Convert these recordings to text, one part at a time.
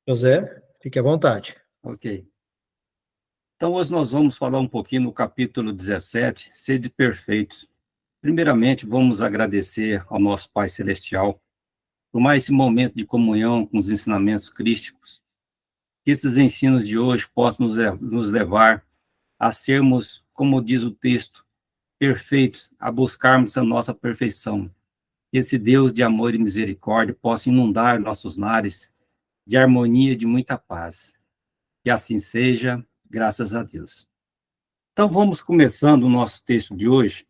José, fique à vontade. Ok. Então, hoje nós vamos falar um pouquinho no capítulo 17, Sede Perfeitos. Primeiramente, vamos agradecer ao nosso Pai Celestial por mais esse momento de comunhão com os ensinamentos crísticos. Que esses ensinos de hoje possam nos levar a sermos, como diz o texto, perfeitos, a buscarmos a nossa perfeição. Que esse Deus de amor e misericórdia possa inundar nossos lares de harmonia e de muita paz. Que assim seja, graças a Deus. Então, vamos começando o nosso texto de hoje,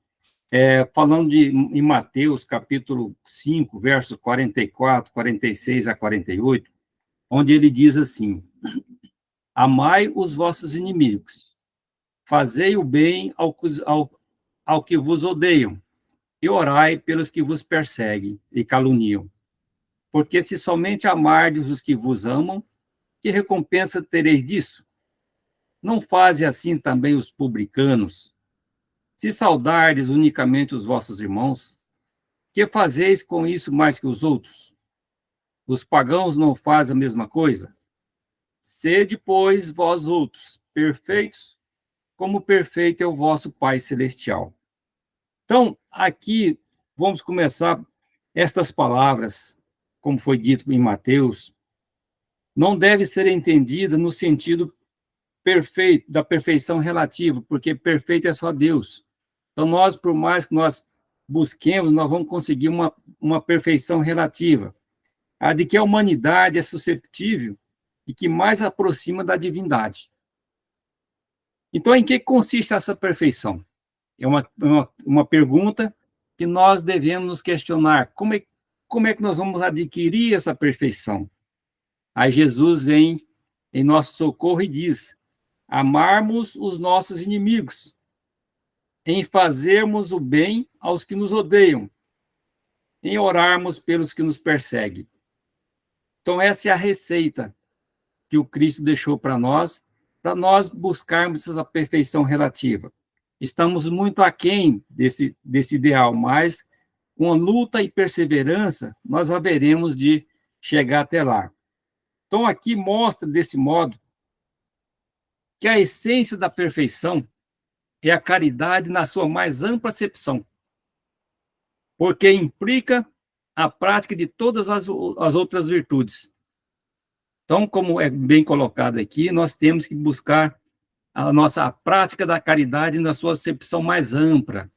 falando em Mateus, capítulo 5, versos 44, 46 a 48, onde ele diz assim: Amai os vossos inimigos, fazei o bem ao que vos odeiam, e orai pelos que vos perseguem e caluniam. Porque se somente amardes os que vos amam, que recompensa tereis disso? Não fazem assim também os publicanos? Se saudardes unicamente os vossos irmãos, que fazeis com isso mais que os outros? Os pagãos não fazem a mesma coisa? Sede, pois, vós outros, perfeitos, como perfeito é o vosso Pai Celestial. Então, aqui, vamos começar estas palavras, como foi dito em Mateus, não deve ser entendida no sentido perfeito, da perfeição relativa, porque perfeito é só Deus. Então, nós, por mais que nós busquemos, nós vamos conseguir uma perfeição relativa, a de que a humanidade é susceptível e que mais aproxima da divindade. Então, em que consiste essa perfeição? É uma pergunta que nós devemos nos questionar. Como é que nós vamos adquirir essa perfeição? Aí Jesus vem em nosso socorro e diz: amarmos os nossos inimigos, em fazermos o bem aos que nos odeiam, em orarmos pelos que nos perseguem. Então, essa é a receita que o Cristo deixou para nós buscarmos essa perfeição relativa. Estamos muito aquém desse ideal, mas com a luta e perseverança, nós haveremos de chegar até lá. Então, aqui mostra, desse modo, que a essência da perfeição é a caridade na sua mais ampla acepção, porque implica a prática de todas as outras virtudes. Então, como é bem colocado aqui, nós temos que buscar a prática da caridade na sua acepção mais ampla,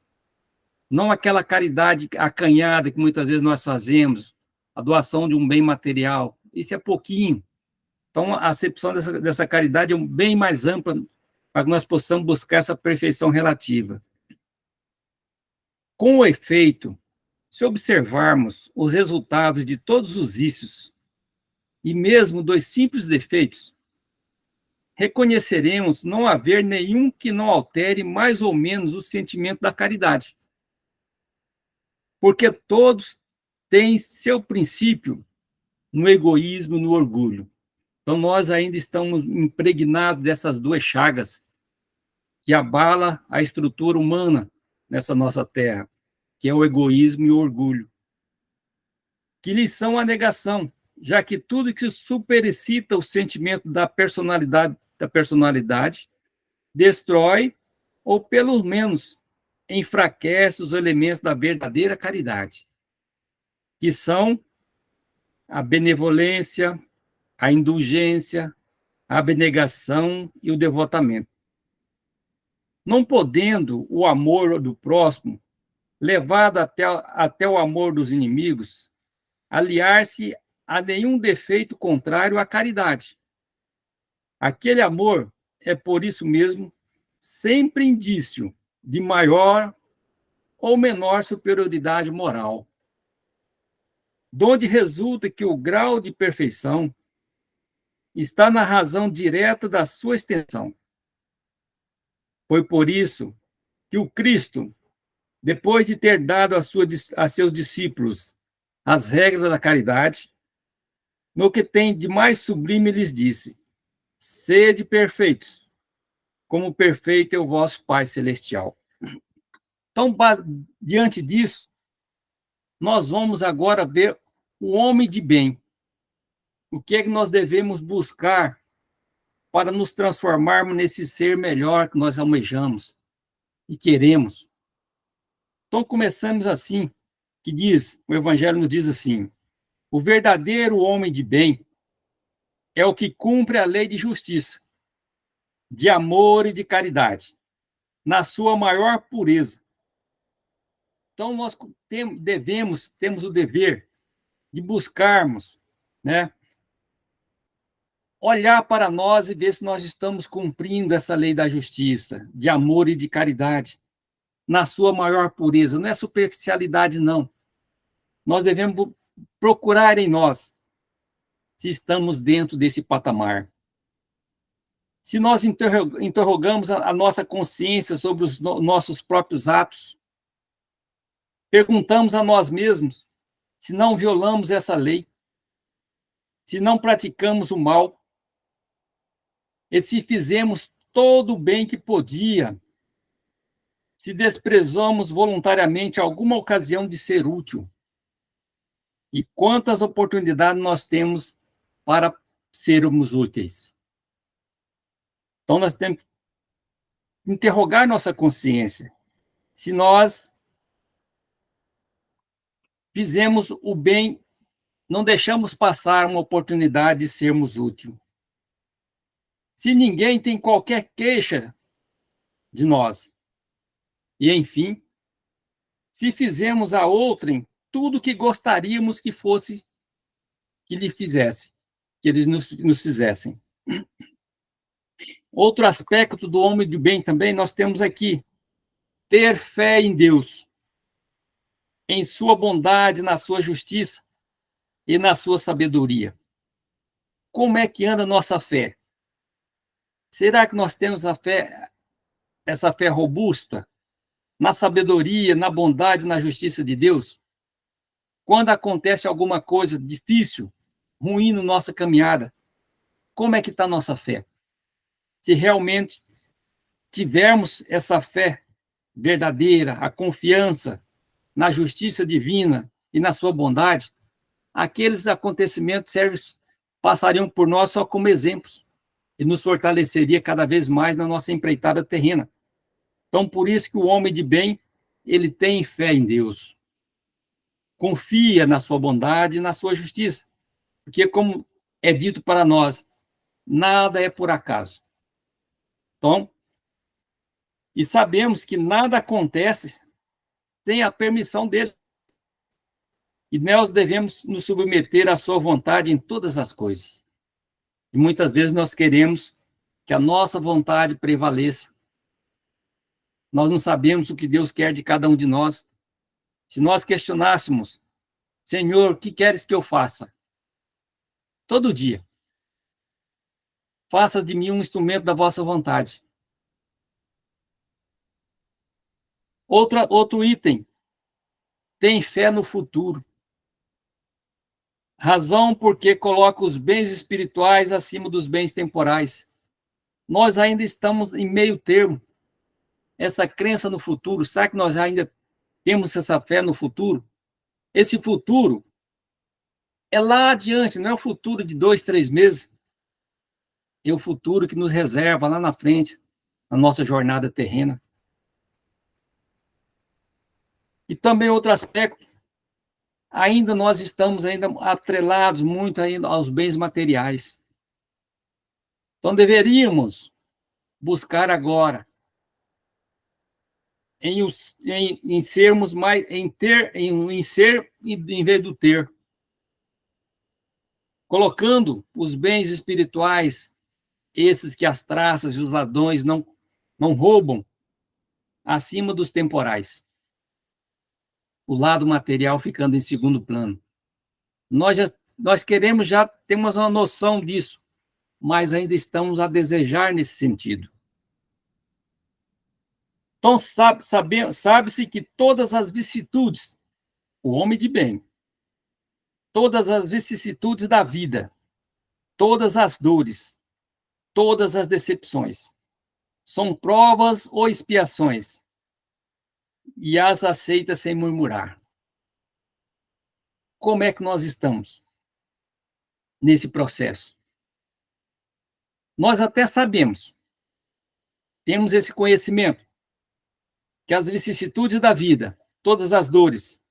não aquela caridade acanhada que muitas vezes nós fazemos, a doação de um bem material, isso é pouquinho. Então, a acepção dessa caridade é bem mais ampla para que nós possamos buscar essa perfeição relativa. Com o efeito, se observarmos os resultados de todos os vícios, e mesmo dos simples defeitos, reconheceremos não haver nenhum que não altere mais ou menos o sentimento da caridade. Porque todos têm seu princípio no egoísmo e no orgulho. Então, nós ainda estamos impregnados dessas duas chagas que abala a estrutura humana nessa nossa terra, que é o egoísmo e o orgulho, que lhes são a negação, já que tudo que superexcita o sentimento da personalidade destrói, ou pelo menos enfraquece os elementos da verdadeira caridade, que são a benevolência, a indulgência, a abnegação e o devotamento. Não podendo o amor do próximo, levado até o amor dos inimigos, aliar-se a nenhum defeito contrário à caridade. Aquele amor é, por isso mesmo, sempre indício de maior ou menor superioridade moral, donde resulta que o grau de perfeição está na razão direta da sua extensão. Foi por isso que o Cristo, depois de ter dado a seus discípulos as regras da caridade, no que tem de mais sublime lhes disse: sede perfeitos, como perfeito é o vosso Pai Celestial. Então, diante disso, nós vamos agora ver o homem de bem. O que é que nós devemos buscar para nos transformarmos nesse ser melhor que nós almejamos e queremos? Então, começamos assim, o Evangelho nos diz assim: o verdadeiro homem de bem é o que cumpre a lei de justiça, de amor e de caridade, na sua maior pureza. Então, nós temos o dever de buscarmos, né, olhar para nós e ver se nós estamos cumprindo essa lei da justiça, de amor e de caridade, na sua maior pureza. Não é superficialidade, não. Nós devemos procurar em nós se estamos dentro desse patamar. Se nós interrogamos a nossa consciência sobre os nossos próprios atos, perguntamos a nós mesmos se não violamos essa lei, se não praticamos o mal, e se fizemos todo o bem que podia, se desprezamos voluntariamente alguma ocasião de ser útil, e quantas oportunidades nós temos para sermos úteis. Então, nós temos que interrogar nossa consciência, se nós fizemos o bem, não deixamos passar uma oportunidade de sermos úteis. Se ninguém tem qualquer queixa de nós. E, enfim, se fizemos a outrem tudo o que gostaríamos que fosse que lhe fizesse, que eles nos fizessem. Outro aspecto do homem de bem também nós temos aqui: ter fé em Deus, em sua bondade, na sua justiça e na sua sabedoria. Como é que anda a nossa fé? Será que nós temos essa fé robusta na sabedoria, na bondade, na justiça de Deus? Quando acontece alguma coisa difícil, ruim na nossa caminhada, como é que está a nossa fé? Se realmente tivermos essa fé verdadeira, a confiança na justiça divina e na sua bondade, aqueles acontecimentos passariam por nós só como exemplos e nos fortaleceria cada vez mais na nossa empreitada terrena. Então, por isso que o homem de bem, ele tem fé em Deus, confia na sua bondade e na sua justiça, porque, como é dito para nós, nada é por acaso. Então, e sabemos que nada acontece sem a permissão dele. E nós devemos nos submeter à sua vontade em todas as coisas. E muitas vezes nós queremos que a nossa vontade prevaleça. Nós não sabemos o que Deus quer de cada um de nós. Se nós questionássemos: Senhor, o que queres que eu faça? Todo dia. Faça de mim um instrumento da vossa vontade. Outro item. Tem fé no futuro. Razão porque coloca os bens espirituais acima dos bens temporais. Nós ainda estamos em meio termo. Essa crença no futuro, será que nós ainda temos essa fé no futuro? Esse futuro é lá adiante, não é o futuro de 2, 3 meses. É o futuro que nos reserva lá na frente, na nossa jornada terrena. E também outro aspecto, ainda nós estamos ainda atrelados muito ainda aos bens materiais. Então deveríamos buscar agora em sermos mais, em ser em vez do ter, colocando os bens espirituais, esses que as traças e os ladrões não roubam, acima dos temporais. O lado material ficando em segundo plano. Nós queremos, já temos uma noção disso, mas ainda estamos a desejar nesse sentido. Então, sabe-se que todas as vicissitudes, o homem de bem, todas as vicissitudes da vida, todas as dores, todas as decepções, são provas ou expiações, e as aceita sem murmurar. Como é que nós estamos? nesse processo. Nós até sabemos, temos esse conhecimento, que as vicissitudes da vida, todas as dores,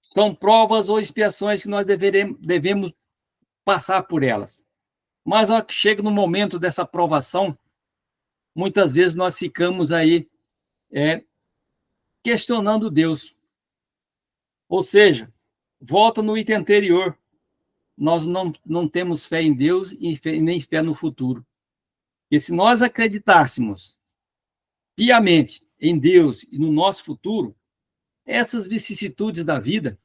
são provas ou expiações que nós devemos passar por elas. Mas ó, chega no momento dessa provação, muitas vezes nós ficamos aí questionando Deus. Ou seja, volta no item anterior. Nós não temos fé em Deus e nem fé no futuro. E se nós acreditássemos piamente em Deus e no nosso futuro, essas vicissitudes da vida,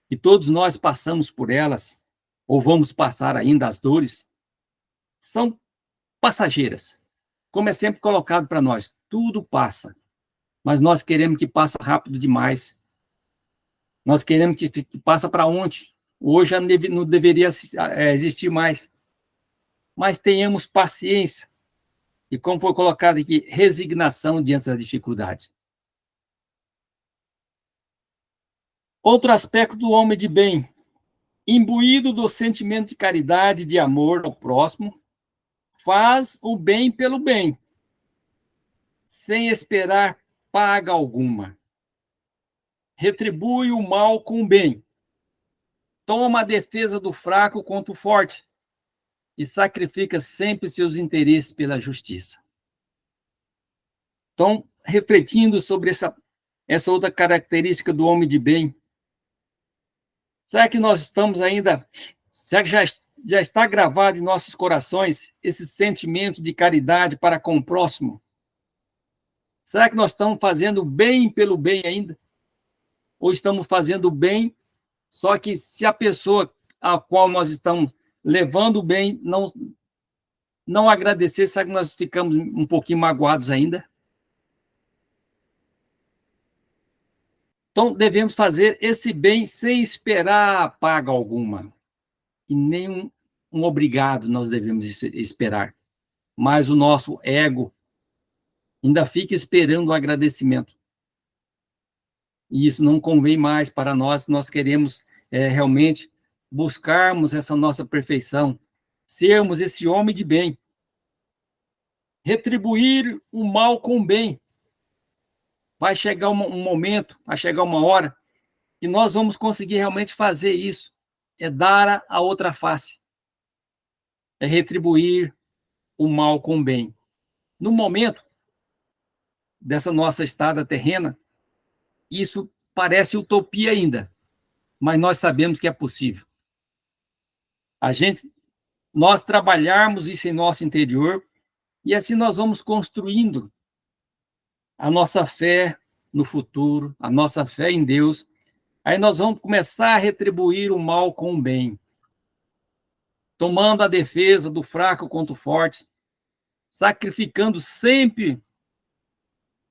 que todos nós passamos por elas, ou vamos passar ainda as dores, são passageiras. Como é sempre colocado para nós, tudo passa. Mas nós queremos que passe rápido demais. Nós queremos que passe para onde? Hoje não deveria existir mais. Mas tenhamos paciência. E como foi colocado aqui, resignação diante das dificuldades. Outro aspecto do homem de bem, imbuído do sentimento de caridade e de amor ao próximo, faz o bem pelo bem, sem esperar paga alguma. Retribui o mal com o bem. Toma a defesa do fraco contra o forte e sacrifica sempre seus interesses pela justiça. Então, refletindo sobre essa outra característica do homem de bem, será que nós estamos ainda, será que já está gravado em nossos corações esse sentimento de caridade para com o próximo? Será que nós estamos fazendo o bem pelo bem ainda? Ou estamos fazendo o bem, só que se a pessoa a qual nós estamos levando o bem não agradecer, será que nós ficamos um pouquinho magoados ainda? Então, devemos fazer esse bem sem esperar paga alguma. E nem um obrigado nós devemos esperar. Mas o nosso ego ainda fica esperando o agradecimento. E isso não convém mais para nós, nós queremos realmente buscarmos essa nossa perfeição, sermos esse homem de bem, retribuir o mal com o bem. Vai chegar um momento, vai chegar uma hora, que nós vamos conseguir realmente fazer isso, é dar a outra face, é retribuir o mal com o bem. No momento dessa nossa estada terrena, isso parece utopia ainda, mas nós sabemos que é possível. Nós trabalharmos isso em nosso interior, e assim nós vamos construindo a nossa fé no futuro, a nossa fé em Deus. Aí nós vamos começar a retribuir o mal com o bem, tomando a defesa do fraco contra o forte, sacrificando sempre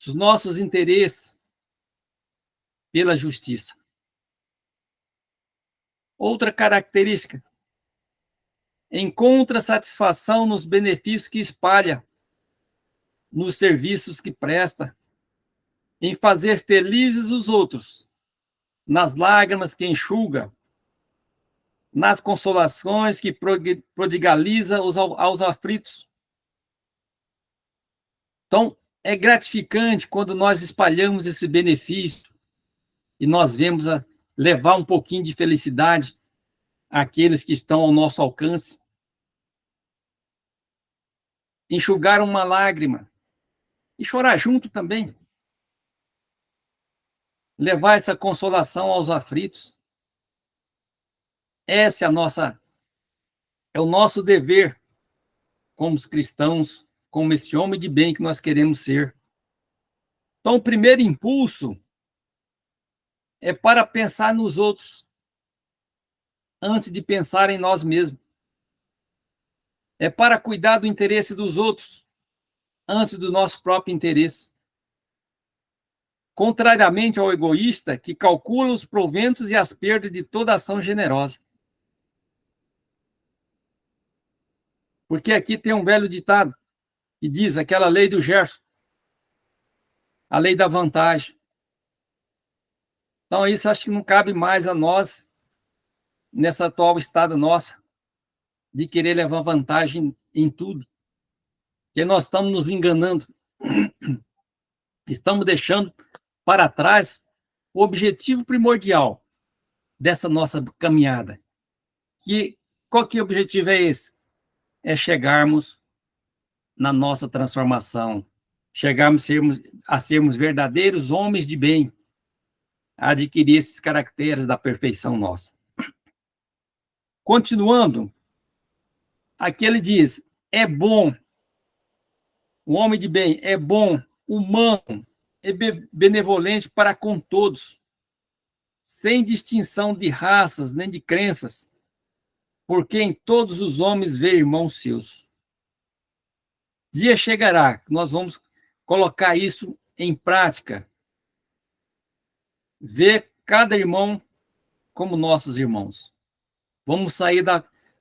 os nossos interesses pela justiça. Outra característica, encontra satisfação nos benefícios que espalha, nos serviços que presta, em fazer felizes os outros, nas lágrimas que enxuga, nas consolações que prodigaliza aos aflitos. Então, é gratificante quando nós espalhamos esse benefício e nós vemos levar um pouquinho de felicidade àqueles que estão ao nosso alcance. Enxugar uma lágrima e chorar junto também. Levar essa consolação aos aflitos. Essa é o nosso dever como os cristãos, como esse homem de bem que nós queremos ser. Então, o primeiro impulso é para pensar nos outros, antes de pensar em nós mesmos. É para cuidar do interesse dos outros, antes do nosso próprio interesse. Contrariamente ao egoísta, que calcula os proventos e as perdas de toda ação generosa. Porque aqui tem um velho ditado, que diz, aquela lei do Gerson, a lei da vantagem. Então, isso acho que não cabe mais a nós, nessa atual estado nossa de querer levar vantagem em tudo, que nós estamos nos enganando, estamos deixando para trás o objetivo primordial dessa nossa caminhada. Qual que objetivo é esse? É chegarmos na nossa transformação, chegarmos a sermos verdadeiros homens de bem, a adquirir esses caracteres da perfeição nossa. Continuando, aqui ele diz, é bom, o homem de bem é bom, humano, é benevolente para com todos, sem distinção de raças nem de crenças, porque em todos os homens vê irmãos seus. Dia chegará, nós vamos colocar isso em prática, ver cada irmão como nossos irmãos. Vamos sair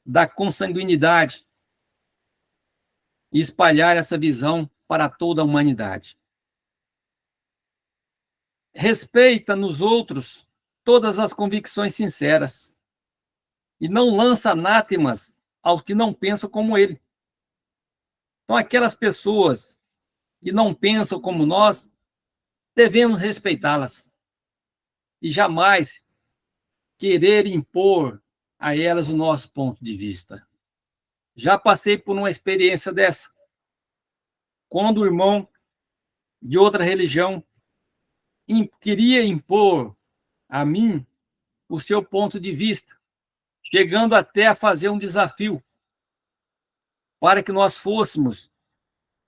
da consanguinidade e espalhar essa visão para toda a humanidade. Respeita nos outros todas as convicções sinceras e não lança anátemas aos que não pensam como ele. Então, aquelas pessoas que não pensam como nós, devemos respeitá-las e jamais querer impor a elas o nosso ponto de vista. Já passei por uma experiência dessa, quando o irmão de outra religião queria impor a mim o seu ponto de vista, chegando até a fazer um desafio para que nós fôssemos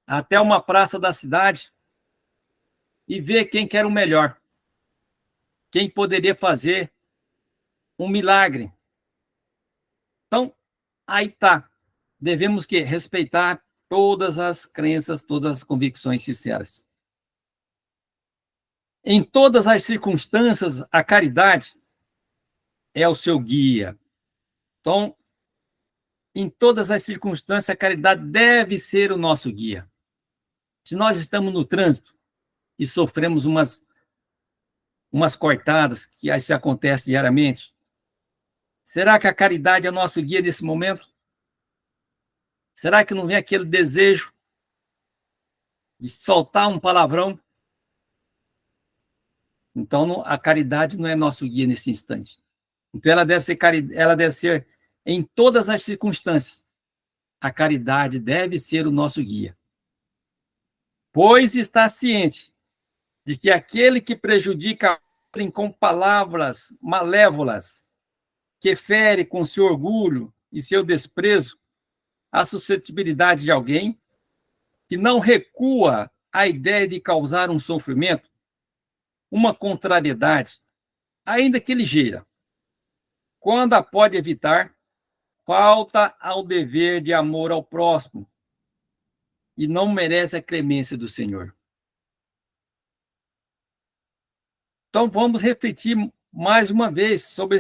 até uma praça da cidade e ver quem que era o melhor, quem poderia fazer um milagre. Então, aí está. Devemos respeitar todas as crenças, todas as convicções sinceras. Em todas as circunstâncias, a caridade é o seu guia. Então, em todas as circunstâncias, a caridade deve ser o nosso guia. Se nós estamos no trânsito e sofremos umas cortadas, que isso acontece diariamente, será que a caridade é o nosso guia nesse momento? Será que não vem aquele desejo de soltar um palavrão? Então, a caridade não é nosso guia nesse instante. Então, ela deve ser em todas as circunstâncias. A caridade deve ser o nosso guia. Pois está ciente de que aquele que prejudica com palavras malévolas, que fere com seu orgulho e seu desprezo a suscetibilidade de alguém, que não recua à ideia de causar um sofrimento, uma contrariedade, ainda que ligeira, quando a pode evitar, falta ao dever de amor ao próximo e não merece a clemência do Senhor. Então, vamos refletir mais uma vez sobre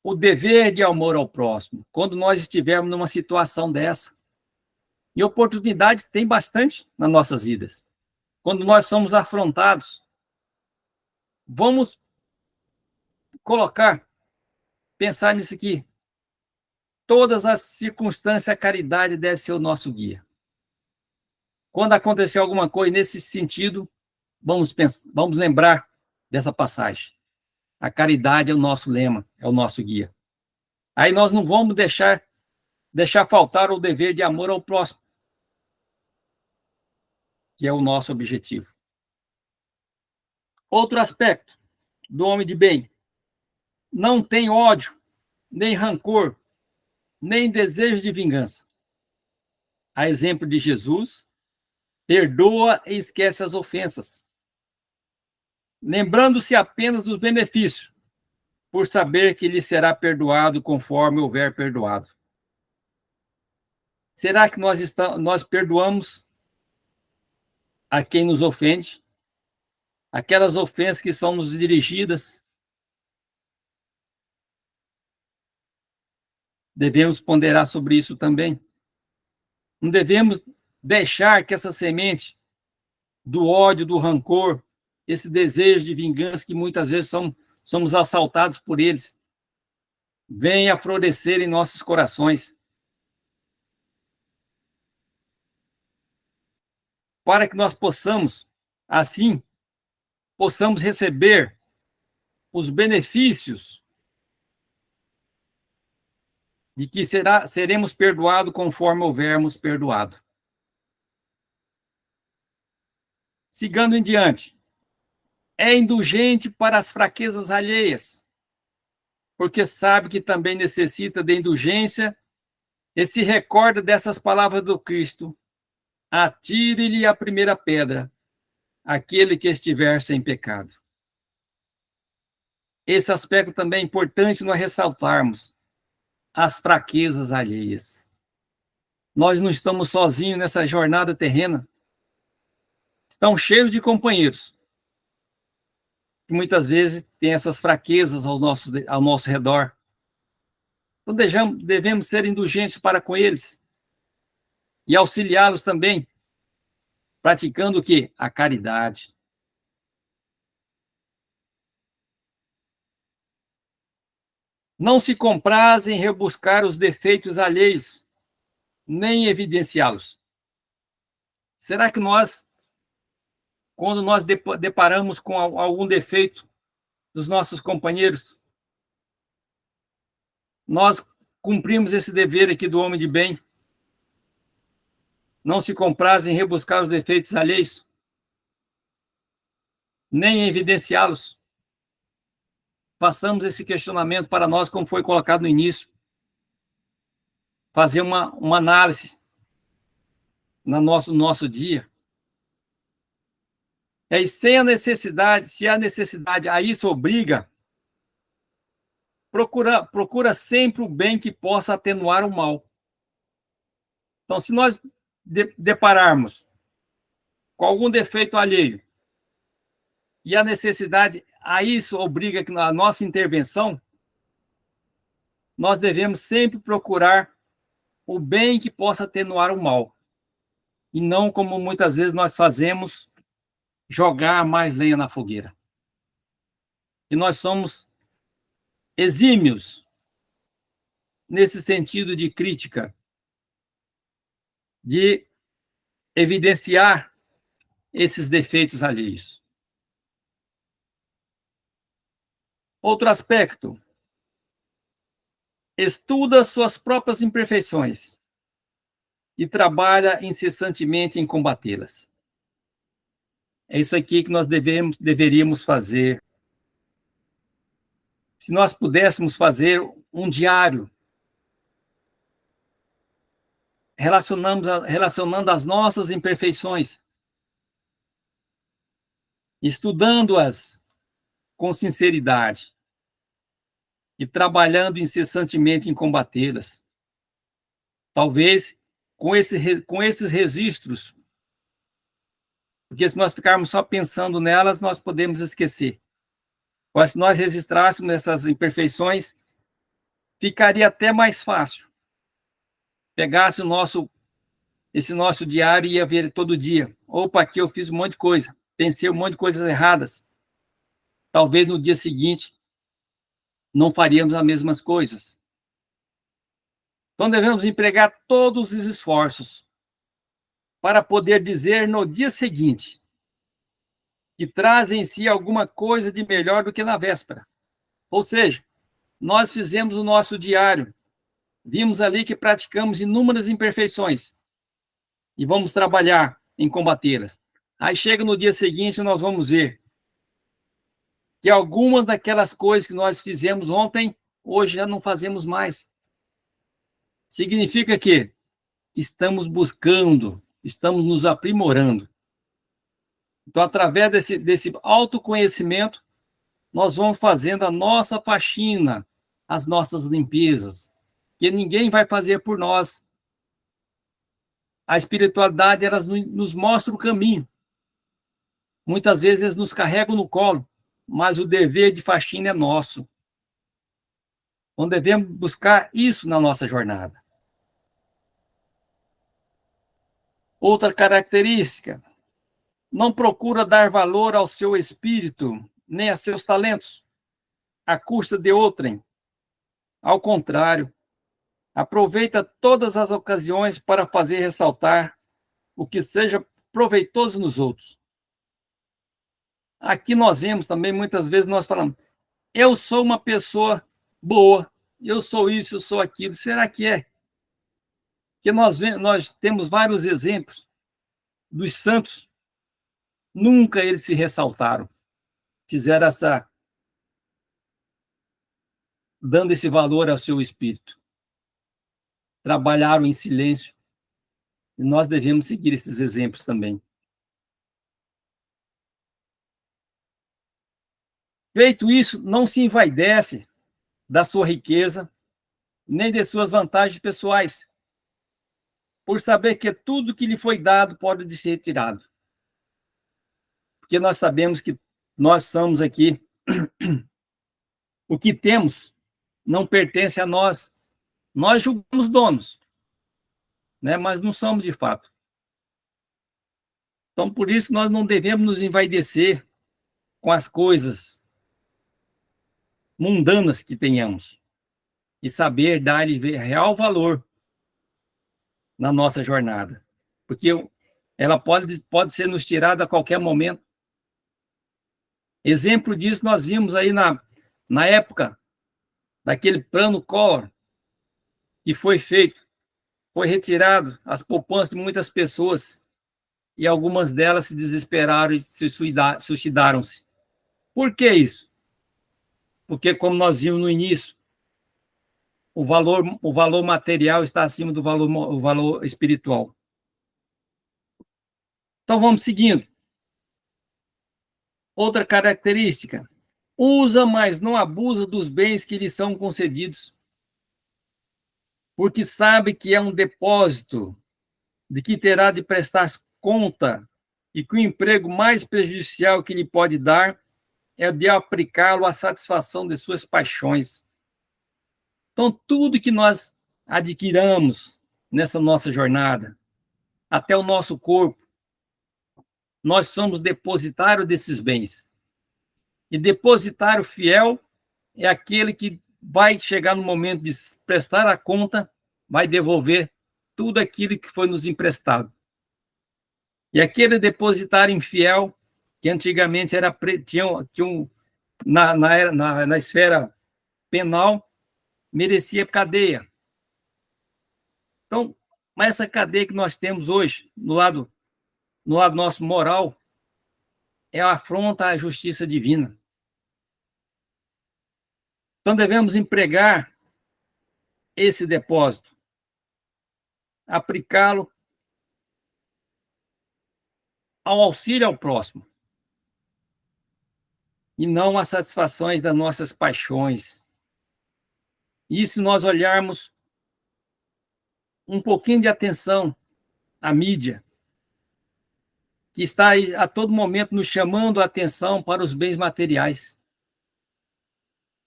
o dever de amor ao próximo, quando nós estivermos numa situação dessa. E oportunidade tem bastante nas nossas vidas. Quando nós somos afrontados, vamos pensar nisso aqui. Todas as circunstâncias, a caridade deve ser o nosso guia. Quando acontecer alguma coisa nesse sentido, vamos lembrar dessa passagem. A caridade é o nosso lema, é o nosso guia. Aí nós não vamos deixar faltar o dever de amor ao próximo, que é o nosso objetivo. Outro aspecto do homem de bem: não tem ódio, nem rancor, nem desejo de vingança. A exemplo de Jesus, perdoa e esquece as ofensas, lembrando-se apenas dos benefícios, por saber que lhe será perdoado conforme houver perdoado. Será que nós perdoamos a quem nos ofende? Aquelas ofensas que são nos dirigidas? Devemos ponderar sobre isso também. Não devemos deixar que essa semente do ódio, do rancor, esse desejo de vingança, que muitas vezes somos assaltados por eles, venha florescer em nossos corações, para que nós possamos, assim, possamos receber os benefícios de que seremos perdoados conforme houvermos perdoado. Sigando em diante, é indulgente para as fraquezas alheias, porque sabe que também necessita de indulgência e se recorda dessas palavras do Cristo: atire-lhe a primeira pedra, aquele que estiver sem pecado. Esse aspecto também é importante nós ressaltarmos: as fraquezas alheias. Nós não estamos sozinhos nessa jornada terrena. Estão cheios de companheiros, que muitas vezes têm essas fraquezas ao nosso redor. Então devemos ser indulgentes para com eles e auxiliá-los também, praticando o quê? A caridade. Não se compraz em rebuscar os defeitos alheios, nem evidenciá-los. Será que nós, quando nós deparamos com algum defeito dos nossos companheiros, nós cumprimos esse dever aqui do homem de bem? Não se compraz em rebuscar os defeitos alheios, nem em evidenciá-los. Façamos esse questionamento para nós, como foi colocado no início. Fazer uma análise no nosso dia. E sem a necessidade, se a necessidade a isso obriga, procura sempre o bem que possa atenuar o mal. Então, se nós depararmos com algum defeito alheio e a necessidade a isso obriga que a nossa intervenção, nós devemos sempre procurar o bem que possa atenuar o mal. E não, como muitas vezes nós fazemos, jogar mais lenha na fogueira. E nós somos exímios nesse sentido de crítica, de evidenciar esses defeitos alheios. Outro aspecto: estuda suas próprias imperfeições e trabalha incessantemente em combatê-las. É isso aqui que nós deveríamos fazer. Se nós pudéssemos fazer um diário relacionando as nossas imperfeições, estudando-as com sinceridade e trabalhando incessantemente em combatê-las. Talvez com esses registros, porque se nós ficarmos só pensando nelas, nós podemos esquecer. Mas se nós registrássemos essas imperfeições, ficaria até mais fácil. Pegasse esse nosso diário e ia ver todo dia. Opa, aqui eu fiz um monte de coisa, pensei um monte de coisas erradas. Talvez no dia seguinte não faríamos as mesmas coisas. Então devemos empregar todos os esforços para poder dizer no dia seguinte que traz em si alguma coisa de melhor do que na véspera. Ou seja, nós fizemos o nosso diário, vimos ali que praticamos inúmeras imperfeições e vamos trabalhar em combatê-las. Aí chega no dia seguinte, nós vamos ver que algumas daquelas coisas que nós fizemos ontem, hoje já não fazemos mais. Significa que estamos buscando, estamos nos aprimorando. Então, através desse autoconhecimento, nós vamos fazendo a nossa faxina, as nossas limpezas, que ninguém vai fazer por nós. A espiritualidade, ela nos mostra o caminho. Muitas vezes eles nos carregam no colo, mas o dever de faxina é nosso. Então, devemos buscar isso na nossa jornada. Outra característica: não procura dar valor ao seu espírito, nem a seus talentos, à custa de outrem. Ao contrário, aproveita todas as ocasiões para fazer ressaltar o que seja proveitoso nos outros. Aqui nós vemos também, muitas vezes, nós falamos, eu sou uma pessoa boa, eu sou isso, eu sou aquilo. Será que é? Porque nós temos vários exemplos dos santos, nunca eles se ressaltaram, fizeram dando esse valor ao seu espírito. Trabalharam em silêncio, e nós devemos seguir esses exemplos também. Feito isso, não se envaidece da sua riqueza, nem de suas vantagens pessoais, por saber que tudo que lhe foi dado pode ser retirado. Porque nós sabemos que nós somos aqui, o que temos não pertence a nós. Nós julgamos donos, né? Mas não somos de fato. Então, por isso, nós não devemos nos envaidecer com as coisas mundanas que tenhamos e saber dar-lhe real valor na nossa jornada. Porque ela pode ser nos tirada a qualquer momento. Exemplo disso nós vimos aí na época daquele plano Collor que foi feito. Foi retirado as poupanças de muitas pessoas e algumas delas se desesperaram e se suicidaram-se. Por que isso? Porque, como nós vimos no início, o valor material está acima do valor espiritual. Então, vamos seguindo. Outra característica, usa, mas não abusa dos bens que lhe são concedidos, porque sabe que é um depósito de que terá de prestar conta e que o emprego mais prejudicial que lhe pode dar é de aplicá-lo à satisfação de suas paixões. Então, tudo que nós adquiramos nessa nossa jornada, até o nosso corpo, nós somos depositário desses bens. E depositário fiel é aquele que vai chegar no momento de prestar a conta, vai devolver tudo aquilo que foi nos emprestado. E aquele depositário infiel, que antigamente na esfera penal, merecia cadeia. Então, mas essa cadeia que nós temos hoje, no lado nosso moral, é a afronta à justiça divina. Então, devemos empregar esse depósito, aplicá-lo ao auxílio ao próximo, e não às satisfações das nossas paixões. E se nós olharmos um pouquinho de atenção à mídia, que está aí a todo momento nos chamando a atenção para os bens materiais.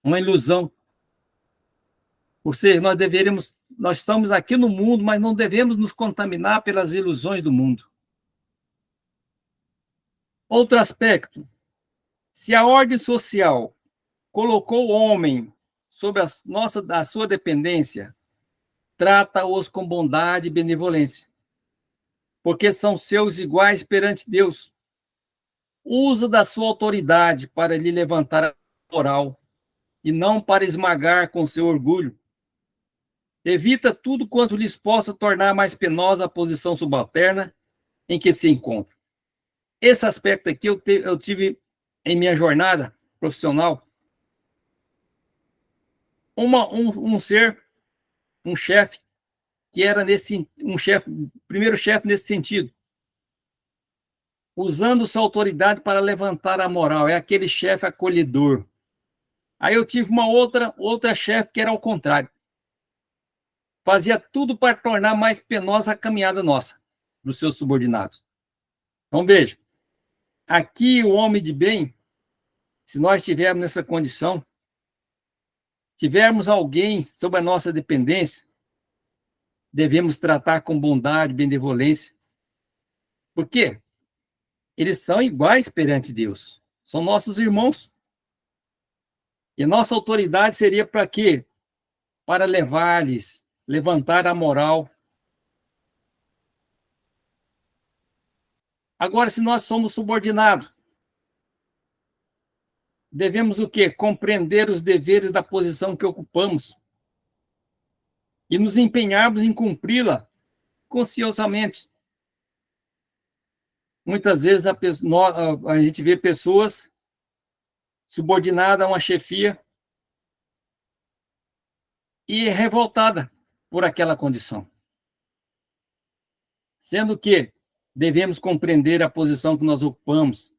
Uma ilusão. Ou seja, nós estamos aqui no mundo, mas não devemos nos contaminar pelas ilusões do mundo. Outro aspecto, se a ordem social colocou o homem sob a sua dependência, trata-os com bondade e benevolência, porque são seus iguais perante Deus. Usa da sua autoridade para lhe levantar a moral e não para esmagar com seu orgulho. Evita tudo quanto lhes possa tornar mais penosa a posição subalterna em que se encontra. Esse aspecto aqui eu tive em minha jornada profissional um chefe que era primeiro chefe nesse sentido, usando sua autoridade para levantar a moral, é aquele chefe acolhedor. Aí eu tive uma outra chefe que era ao contrário, fazia tudo para tornar mais penosa a caminhada nossa, dos seus subordinados. Então veja, aqui o homem de bem, se nós estivermos nessa condição, tivermos alguém sob a nossa dependência, devemos tratar com bondade, benevolência. Por quê? Eles são iguais perante Deus. São nossos irmãos. E a nossa autoridade seria para quê? para levar-lhes, levantar a moral. Agora, se nós somos subordinados, devemos o quê? Compreender os deveres da posição que ocupamos e nos empenharmos em cumpri-la conscienciosamente. Muitas vezes a gente vê pessoas subordinadas a uma chefia e revoltada por aquela condição. Sendo que devemos compreender a posição que nós ocupamos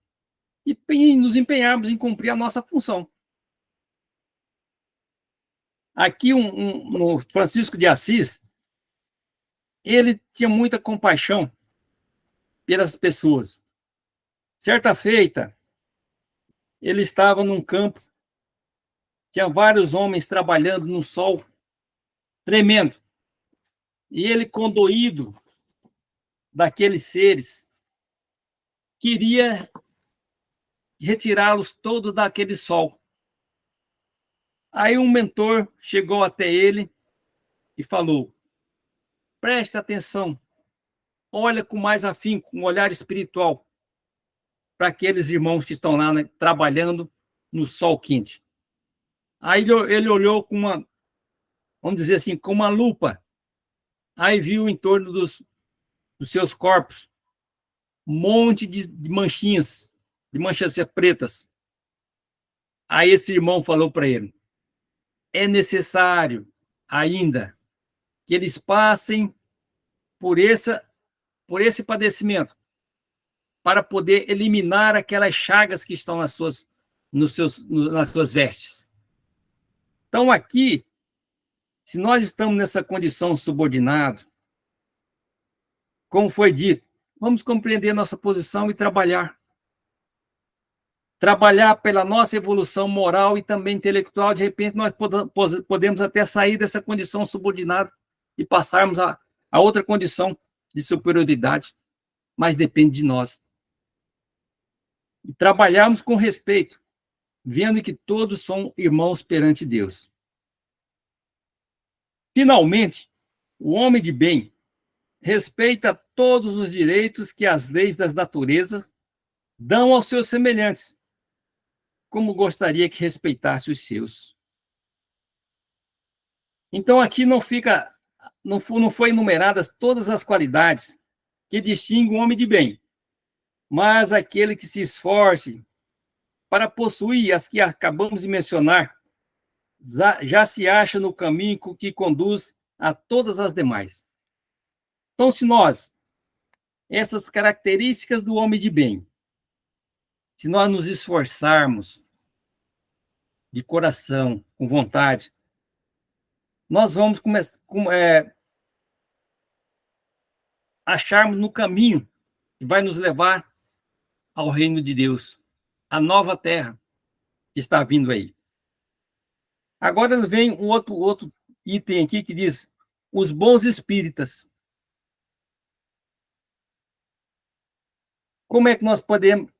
e nos empenharmos em cumprir a nossa função. Aqui, no Francisco de Assis, ele tinha muita compaixão pelas pessoas. Certa feita, ele estava num campo, tinha vários homens trabalhando no sol tremendo, e ele, condoído daqueles seres, queria retirá-los todos daquele sol. Aí um mentor chegou até ele e falou: preste atenção, olha com mais afinco, com um olhar espiritual, para aqueles irmãos que estão lá, né, trabalhando no sol quente. Aí ele olhou com uma, vamos dizer assim, com uma lupa, aí viu em torno dos seus corpos um monte de manchinhas, de manchas pretas. Aí esse irmão falou para ele: é necessário ainda que eles passem por esse padecimento para poder eliminar aquelas chagas que estão nas suas vestes. Então, aqui, se nós estamos nessa condição subordinado, como foi dito, vamos compreender nossa posição e trabalhar. Trabalhar pela nossa evolução moral e também intelectual. De repente, nós podemos até sair dessa condição subordinada e passarmos a outra condição de superioridade, mas depende de nós. E trabalharmos com respeito, vendo que todos são irmãos perante Deus. Finalmente, o homem de bem respeita todos os direitos que as leis das naturezas dão aos seus semelhantes, como gostaria que respeitasse os seus. Então, aqui não foi enumeradas todas as qualidades que distinguem o homem de bem, mas aquele que se esforce para possuir as que acabamos de mencionar, já se acha no caminho que conduz a todas as demais. Então, se nós, essas características do homem de bem, se nós nos esforçarmos de coração, com vontade, nós vamos acharmos no caminho que vai nos levar ao reino de Deus, a nova terra que está vindo aí. Agora vem um outro item aqui que diz: os bons espíritas. Como é que nós podemos,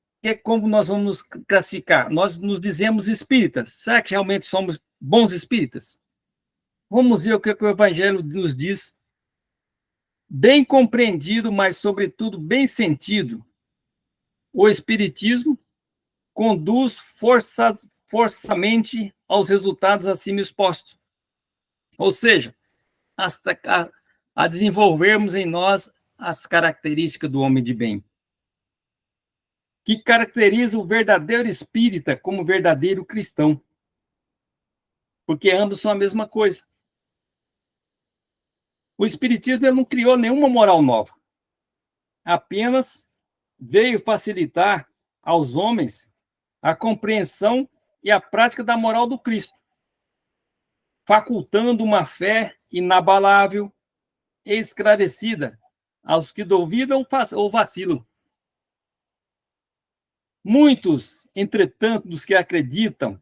como nós vamos nos classificar? Nós nos dizemos espíritas. Será que realmente somos bons espíritas? Vamos ver o que o Evangelho nos diz. Bem compreendido, mas, sobretudo, bem sentido, o Espiritismo conduz forçosamente aos resultados acima expostos. Ou seja, a desenvolvermos em nós as características do homem de bem, que caracteriza o verdadeiro espírita como verdadeiro cristão, porque ambos são a mesma coisa. O Espiritismo ele não criou nenhuma moral nova, apenas veio facilitar aos homens a compreensão e a prática da moral do Cristo, facultando uma fé inabalável e esclarecida aos que duvidam ou vacilam. Muitos, entretanto, dos que acreditam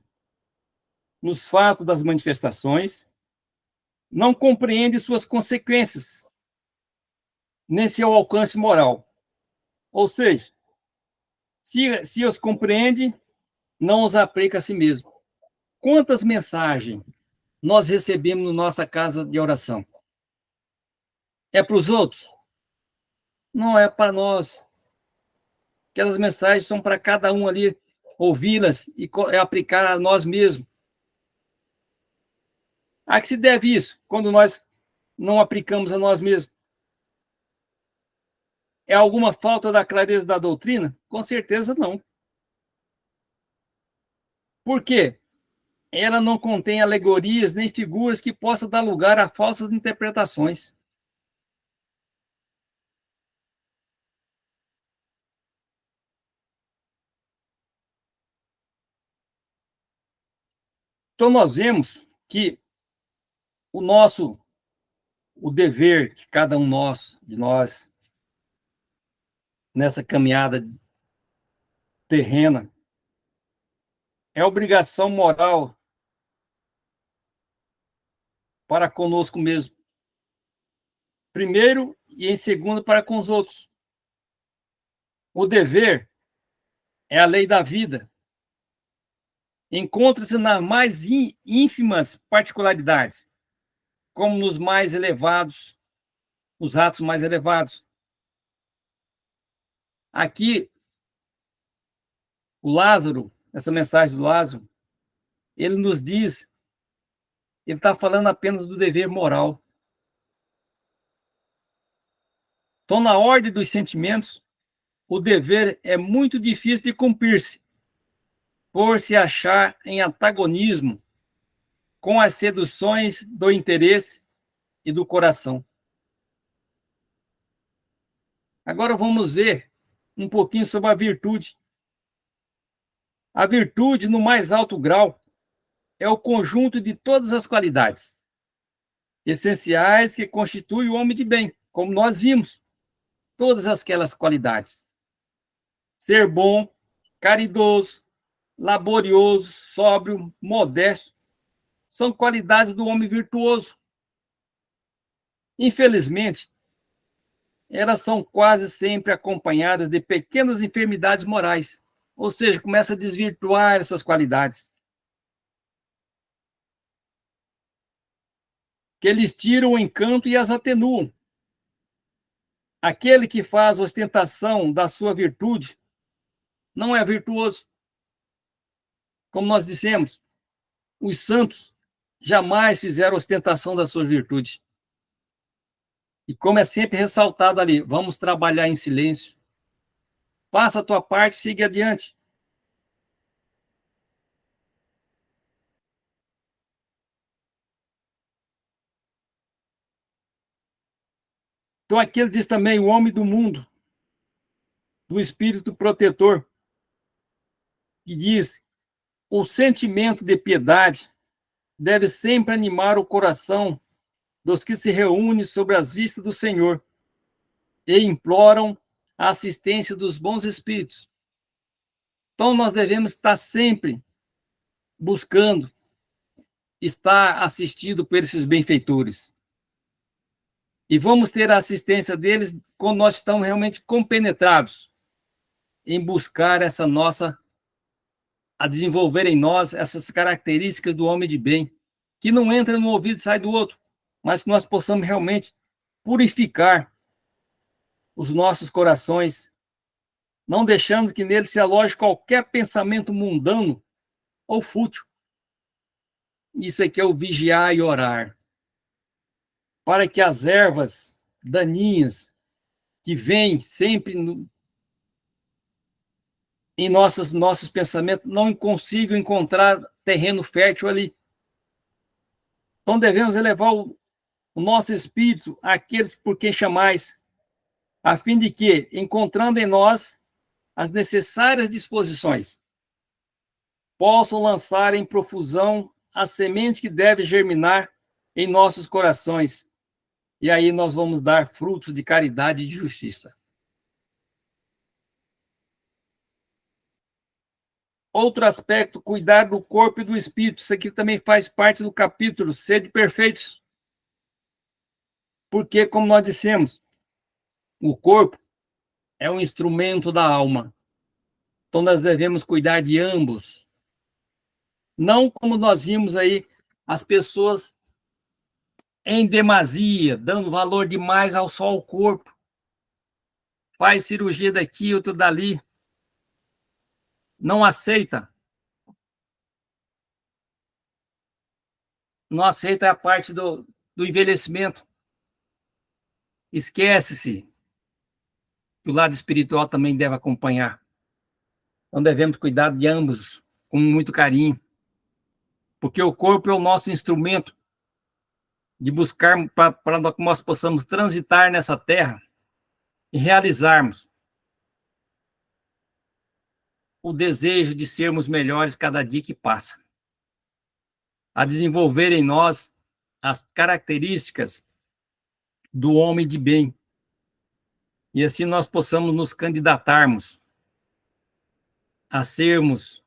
nos fatos das manifestações, não compreendem suas consequências, nem seu alcance moral. Ou seja, se os compreende, não os aplica a si mesmo. Quantas mensagens nós recebemos na nossa casa de oração? É para os outros? Não é para nós. Aquelas mensagens são para cada um ali ouvi-las e aplicar a nós mesmos. A que se deve isso quando nós não aplicamos a nós mesmos? É alguma falta da clareza da doutrina? Com certeza não. Por quê? Ela não contém alegorias nem figuras que possam dar lugar a falsas interpretações. Então, nós vemos que o dever de cada um de nós, nessa caminhada terrena, é obrigação moral para conosco mesmo. Primeiro e em segundo para com os outros. O dever é a lei da vida. Encontra-se nas mais ínfimas particularidades, como nos mais elevados, os atos mais elevados. Aqui, o Lázaro, essa mensagem do Lázaro, ele nos diz, ele está falando apenas do dever moral. Então, na ordem dos sentimentos, o dever é muito difícil de cumprir-se, por se achar em antagonismo com as seduções do interesse e do coração. Agora vamos ver um pouquinho sobre a virtude. A virtude, no mais alto grau, é o conjunto de todas as qualidades essenciais que constituem o homem de bem, como nós vimos, todas aquelas qualidades. Ser bom, caridoso, laborioso, sóbrio, modesto, são qualidades do homem virtuoso. Infelizmente, elas são quase sempre acompanhadas de pequenas enfermidades morais, ou seja, começa a desvirtuar essas qualidades, que eles tiram o encanto e as atenuam. Aquele que faz ostentação da sua virtude não é virtuoso. Como nós dissemos, os santos jamais fizeram ostentação da sua virtude. E como é sempre ressaltado ali, vamos trabalhar em silêncio. Faça a tua parte, siga adiante. Então aqui ele diz também o homem do mundo, do espírito protetor, que diz: o sentimento de piedade deve sempre animar o coração dos que se reúnem sobre as vistas do Senhor e imploram a assistência dos bons espíritos. Então nós devemos estar sempre buscando estar assistido por esses benfeitores. E vamos ter a assistência deles quando nós estamos realmente compenetrados em buscar essa nossa, a desenvolver em nós essas características do homem de bem, que não entra no ouvido e sai do outro, mas que nós possamos realmente purificar os nossos corações, não deixando que nele se aloje qualquer pensamento mundano ou fútil. Isso aqui é o vigiar e orar, para que as ervas daninhas que vêm sempre em nossos pensamentos não consigam encontrar terreno fértil ali. Então devemos elevar o nosso espírito àqueles por quem chamais, a fim de que, encontrando em nós as necessárias disposições, possam lançar em profusão a semente que deve germinar em nossos corações. E aí nós vamos dar frutos de caridade e de justiça. Outro aspecto, cuidar do corpo e do espírito. Isso aqui também faz parte do capítulo Sede Perfeitos. Porque, como nós dissemos, o corpo é um instrumento da alma. Então, nós devemos cuidar de ambos. Não como nós vimos aí as pessoas em demasia, dando valor demais só ao corpo, faz cirurgia daqui, outra dali, não aceita a parte do envelhecimento, esquece-se que o lado espiritual também deve acompanhar. Então devemos cuidar de ambos com muito carinho, porque o corpo é o nosso instrumento de buscar para que nós possamos transitar nessa terra e realizarmos o desejo de sermos melhores cada dia que passa, a desenvolver em nós as características do homem de bem, e assim nós possamos nos candidatarmos a sermos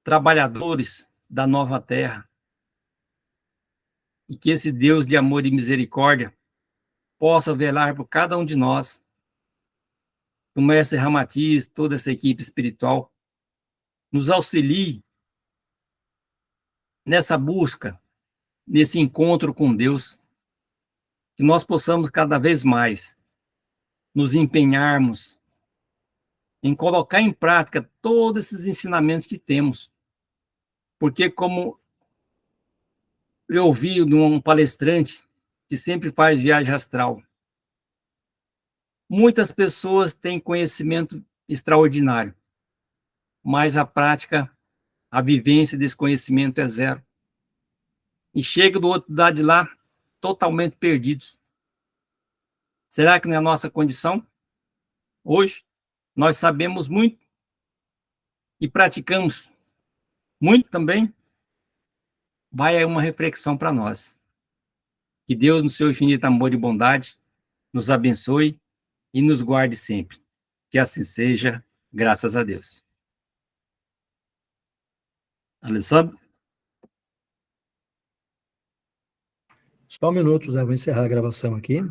trabalhadores da nova terra, e que esse Deus de amor e misericórdia possa velar por cada um de nós, o mestre Ramatiz, toda essa equipe espiritual, nos auxilie nessa busca, nesse encontro com Deus, que nós possamos cada vez mais nos empenharmos em colocar em prática todos esses ensinamentos que temos. Porque, como eu ouvi de um palestrante que sempre faz viagem astral, muitas pessoas têm conhecimento extraordinário, mas a prática, a vivência desse conhecimento é zero. E chega do outro lado de lá totalmente perdidos. Será que não é a nossa condição? Hoje, nós sabemos muito e praticamos muito também. Vai aí uma reflexão para nós. Que Deus, no seu infinito amor e bondade, nos abençoe e nos guarde sempre. Que assim seja, graças a Deus. Alessandro? Só um minuto, Zé, vou encerrar a gravação aqui.